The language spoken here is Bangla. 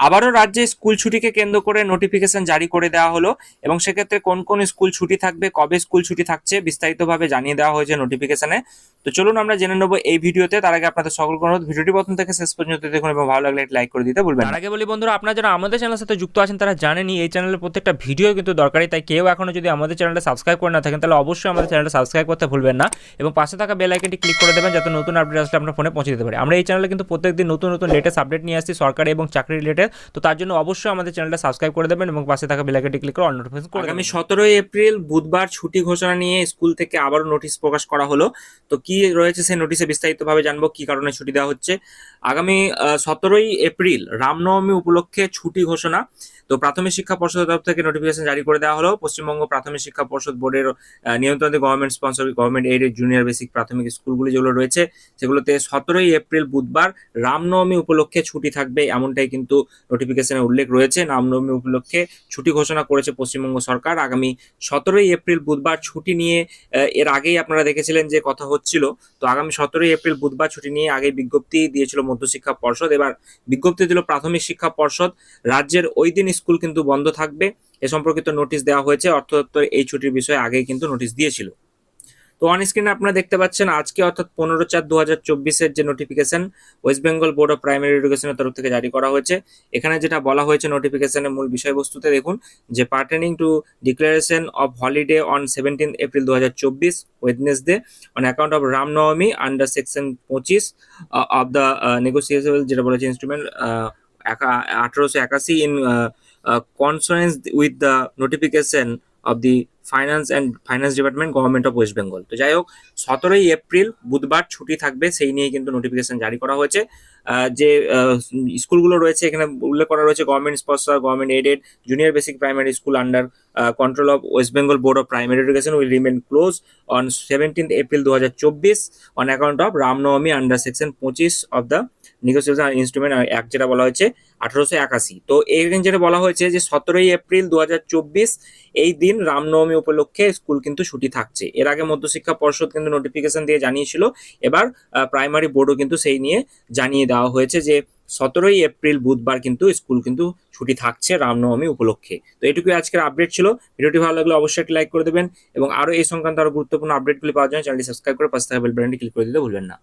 আবারও রাজ্যে স্কুল ছুটিকে কেন্দ্র করে নোটিফিকেশন জারি করে দেওয়া হলো এবং সেক্ষেত্রে কোন কোন স্কুল ছুটি থাকবে, কবে স্কুল ছুটি থাকছে বিস্তারিতভাবে জানিয়ে দেওয়া হয়েছে নোটিফিকেশনে। তো চলুন আমরা জেনে নেবো এই ভিডিওতে। তার আগে আপনাদের সকলকে অনুরোধ, ভিডিওটি প্রথম থেকে শেষ পর্যন্ত দেখুন এবং ভালো লাগলে লাইক করে দিতে ভুলবেন না। তার আগে বলি বন্ধুরা, আপনারা যারা আমাদের চ্যানেলের সাথে যুক্ত আছেন তারা জানেনই এই চ্যানেলের প্রত্যেকটা ভিডিও কিন্তু দরকারি, তাই কেউ এখনো যদি আমাদের চ্যানেলটা সাবস্ক্রাইব করে না থাকেন তাহলে অবশ্যই আমাদের চ্যানেলটা সাবস্ক্রাইব করতে ভুলবেন না এবং পাশে থাকা বেল আইকনটি ক্লিক করে দেবেন যাতে নতুন আপডেট আসলে আপনার ফোনে পৌঁছে দিতে পারে। আমরা এই চ্যানেলে কিন্তু প্রত্যেকদিন নতুন নতুন লেটেস্ট আপডেট নিয়ে আসছি সরকারি এবং চাকরি রিলেটেড, তো তার জন্য অবশ্যই আমাদের চ্যানেলটা সাবস্ক্রাইব করে দেবেন এবং পাশে থাকা বেল আইকনটি ক্লিক করে অল নোটিফিকেশন করে আগামী দেবেন। 17 এপ্রিল বুধবার ছুটি ঘোষণা নিয়ে স্কুল থেকে আবারও নোটিশ প্রকাশ করা হলো। তো কি রয়েছে সেই নোটিশে বিস্তারিতভাবে জানবো, কি কারণে ছুটি দেওয়া হচ্ছে। আগামী 17 এপ্রিল রামনবমী উপলক্ষে ছুটি ঘোষণা। তো প্রাথমিক শিক্ষা পর্ষদের তরফ থেকে নোটিফিকেশন জারি করে দেওয়া হলো। পশ্চিমবঙ্গ প্রাথমিক শিক্ষা পর্ষদ বোর্ডের নিয়ন্ত্রণে government sponsor, government aided junior basic প্রাথমিক স্কুলগুলি যেগুলো রয়েছে সেগুলোতে 17 এপ্রিল বুধবার রামনবমী উপলক্ষে ছুটি থাকবে, এমনটাই কিন্তু নোটিফিকেশনে উল্লেখ রয়েছে। রামনবমী উপলক্ষে ছুটি ঘোষণা করেছে পশ্চিমবঙ্গ সরকার। আগামী 17 এপ্রিল বুধবার ছুটি নিয়ে এর আগেই আপনারা দেখেছিলেন যে কথা হচ্ছিল। তো আগামী 17 এপ্রিল বুধবার ছুটি নিয়ে আগে বিজ্ঞপ্তি দিয়েছিল মধ্যশিক্ষা পর্ষদ, এবার বিজ্ঞপ্তি দিল প্রাথমিক শিক্ষা পর্ষদ। রাজ্যের ওই দিন স্কুল কিন্তু বন্ধ থাকবে, এ সম্পর্কিত নোটিশ দেওয়া হয়েছে। অর্থ দপ্তর এই ছুটির বিষয়ে আগেই কিন্তু নোটিশ দিয়েছিল। তো অন স্ক্রিনে আপনারা দেখতে পাচ্ছেন আজকে অর্থাৎ 15/4/2024 যে notification West Bengal board of primary এডুকেশনের তরফ থেকে জারি করা হয়েছে। এখানে যেটা বলা হয়েছে নোটিফিকেশনের মূল বিষয়বস্তুতে দেখুন যে pertaining to declaration of holiday on 17 April 2024 Wednesday on account of Ramnavami under section 25 of the negotiable, যেটা বলেছে instrument 1881 in consonance with the notification of the finance department government of West Bengal. তো যাই হোক, 17 এপ্রিল বুধবার ছুটি থাকবে সেই নিয়ে কিন্তু নোটিফিকেশন জারি করা হয়েছে। যে স্কুলগুলো রয়েছে এখানে উল্লেখ করা রয়েছে government sponsor, government aided junior basic primary school under control of West Bengal board of primary education will remain close on 17 April 2024 on account of Ramnavami under section 25 of the negotiation instrument act, যেটা বলা হয়েছে 1881। তো এখানে যেটা বলা হয়েছে যে 17 এপ্রিল 2024 এই দিন রামনবমী উপলক্ষে স্কুল কিন্তু ছুটি থাকছে। এর আগে মধ্যশিক্ষা পর্ষদ কিন্তু নোটিফিকেশন দিয়ে জানিয়েছিল, এবার প্রাইমারি বোর্ডও কিন্তু সেই নিয়ে জানিয়ে দেওয়া হয়েছে যে 17 এপ্রিল বুধবার কিন্তু স্কুল কিন্তু ছুটি থাকছে রামনবমী উপলক্ষে। তো এটুকুই আজকের আপডেট ছিল। ভিডিওটি ভালো লাগলে অবশ্যই একটি লাইক করে দেবেন এবং আরো এই সংক্রান্ত আরো গুরুত্বপূর্ণ আপডেটগুলি পাওয়ার জন্য চ্যানেলটি সাবস্ক্রাইব করে পাশে থাকা বেল বাটনটি ক্লিক করে দিতে ভুলবেন না।